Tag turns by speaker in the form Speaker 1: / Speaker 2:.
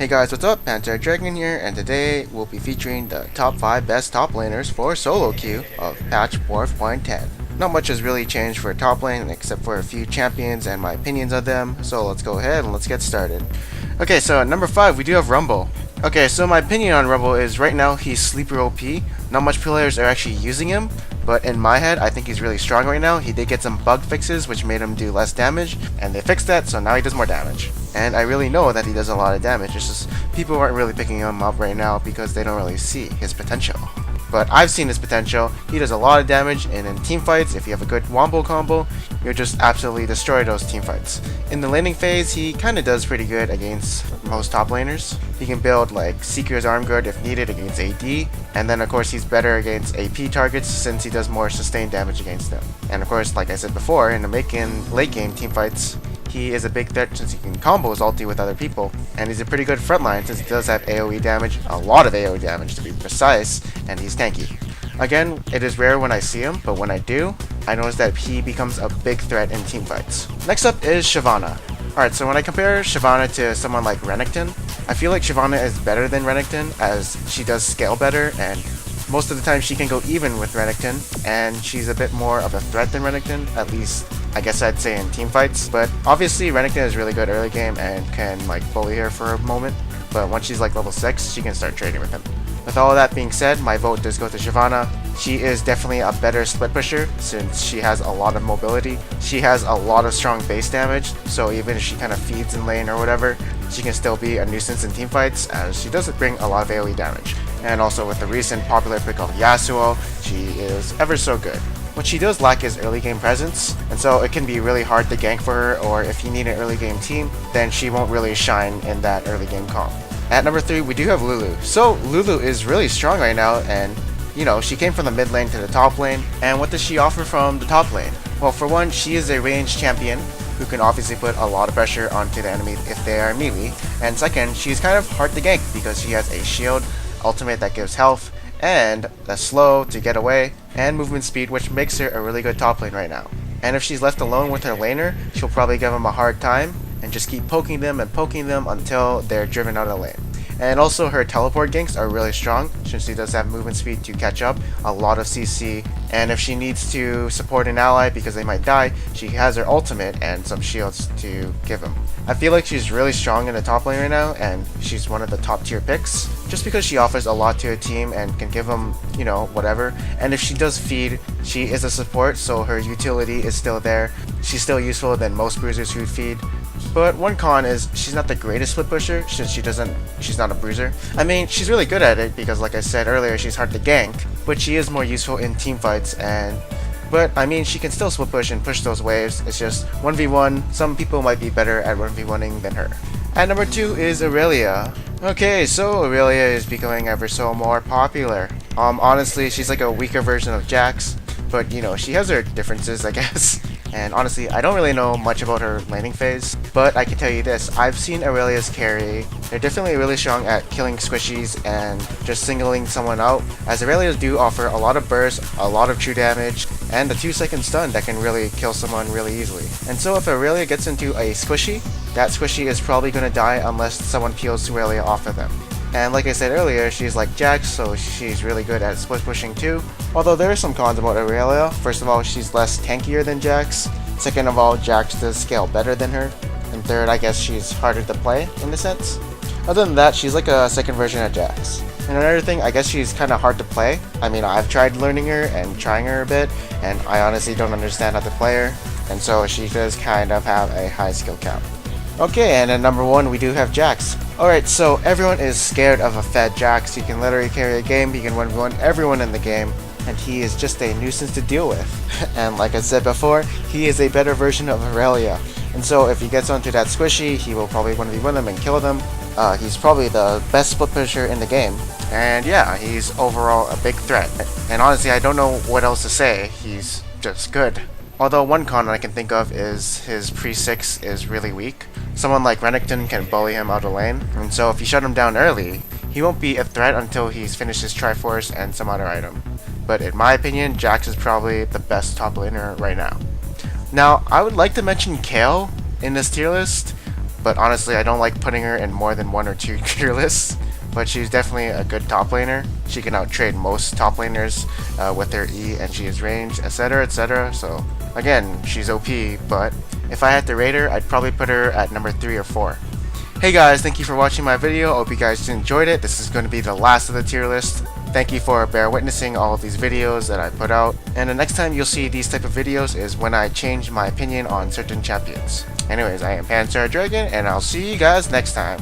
Speaker 1: Hey guys, what's up? Pantera Dragon here, and today we'll be featuring the top 5 best top laners for solo queue of patch 4.10. Not much has really changed for top lane except for a few champions and my opinions of them, so let's go ahead and let's get started. Okay, so at number 5 we do have Rumble. Okay, so my opinion on Rumble is right now he's sleeper OP. Not much players are actually using him, but in my head I think he's really strong right now. He did get some bug fixes which made him do less damage, and they fixed that, so now he does more damage. And I really know that he does a lot of damage, it's just people aren't really picking him up right now because they don't really see his potential. But I've seen his potential. He does a lot of damage, and in team fights, if you have a good wombo combo, you'll just absolutely destroy those team fights. In the laning phase, he kinda does pretty good against most top laners. He can build like Seeker's Arm Guard if needed against AD, and then of course he's better against AP targets since he does more sustained damage against them. And of course, like I said before, in the late game team fights, he is a big threat since he can combo his ulti with other people, and he's a pretty good frontline since he does have AoE damage, a lot of AoE damage to be precise, and he's tanky. Again, it is rare when I see him, but when I do, I notice that he becomes a big threat in team fights. Next up is Shyvana. Alright, so when I compare Shyvana to someone like Renekton, I feel like Shyvana is better than Renekton as she does scale better, and most of the time she can go even with Renekton, and she's a bit more of a threat than Renekton, at least I guess I'd say in team fights. But obviously Renekton is really good early game and can like bully her for a moment, but once she's like level 6, she can start trading with him. With all of that being said, my vote does go to Shyvana. She is definitely a better split pusher since she has a lot of mobility. She has a lot of strong base damage, so even if she kind of feeds in lane or whatever, she can still be a nuisance in team fights as she does bring a lot of AoE damage. And also with the recent popular pick of Yasuo, she is ever so good. What she does lack is early game presence, and so it can be really hard to gank for her, or if you need an early game team, then she won't really shine in that early game comp. At number 3, we do have Lulu. So Lulu is really strong right now, and you know, she came from the mid lane to the top lane, and what does she offer from the top lane? Well, for one, she is a ranged champion who can obviously put a lot of pressure onto the enemy if they are melee, and second, she's kind of hard to gank because she has a shield, ultimate that gives health, and a slow to get away, and movement speed, which makes her a really good top lane right now. And if she's left alone with her laner, she'll probably give him a hard time, and just keep poking them until they're driven out of the lane. And also her teleport ganks are really strong since she does have movement speed to catch up, a lot of CC, and if she needs to support an ally because they might die, she has her ultimate and some shields to give them. I feel like she's really strong in the top lane right now, and she's one of the top tier picks just because she offers a lot to a team and can give them, you know, whatever. And if she does feed, she is a support, so her utility is still there. She's still useful than most bruisers who feed. But one con is she's not the greatest split pusher since she's not a bruiser. I mean, she's really good at it because like I said earlier, she's hard to gank, but she is more useful in team fights, but I mean, she can still split push and push those waves. It's just 1v1, some people might be better at 1v1ing than her. At number 2 is Aurelia. Okay, so Aurelia is becoming ever so more popular. Honestly, she's like a weaker version of Jax, but you know, she has her differences, I guess. And honestly, I don't really know much about her laning phase, but I can tell you this, I've seen Aurelia's carry. They're definitely really strong at killing squishies and just singling someone out, as Aurelia's do offer a lot of burst, a lot of true damage, and a 2-second stun that can really kill someone really easily. And so if Aurelia gets into a squishy, that squishy is probably going to die unless someone peels Aurelia off of them. And like I said earlier, she's like Jax, so she's really good at split pushing too. Although there are some cons about Aurelia. First of all, she's less tankier than Jax. Second of all, Jax does scale better than her. And third, I guess she's harder to play in a sense. Other than that, she's like a second version of Jax. And another thing, I guess she's kind of hard to play. I mean, I've tried learning her and trying her a bit, and I honestly don't understand how to play her. And so she does kind of have a high skill cap. Okay, and at number 1 we do have Jax. Alright, so everyone is scared of a fed Jax. He can literally carry a game, he can 1v1 everyone in the game, and he is just a nuisance to deal with. And like I said before, he is a better version of Aurelia. And so if he gets onto that squishy, he will probably 1v1 them and kill them. He's probably the best split pusher in the game. And yeah, he's overall a big threat. And honestly, I don't know what else to say, he's just good. Although one con I can think of is his pre-6 is really weak. Someone like Renekton can bully him out of lane, and so if you shut him down early, he won't be a threat until he's finished his Triforce and some other item. But in my opinion, Jax is probably the best top laner right now. Now, I would like to mention Kayle in this tier list, but honestly, I don't like putting her in more than 1 or 2 tier lists. But she's definitely a good top laner. She can outtrade most top laners with her E, and she is ranged, etc, etc. So again, she's OP, but if I had to rate her, I'd probably put her at number 3 or 4. Hey guys, thank you for watching my video. I hope you guys enjoyed it. This is going to be the last of the tier list. Thank you for bear witnessing all of these videos that I put out. And the next time you'll see these type of videos is when I change my opinion on certain champions. Anyways, I am Panzer Dragon, and I'll see you guys next time.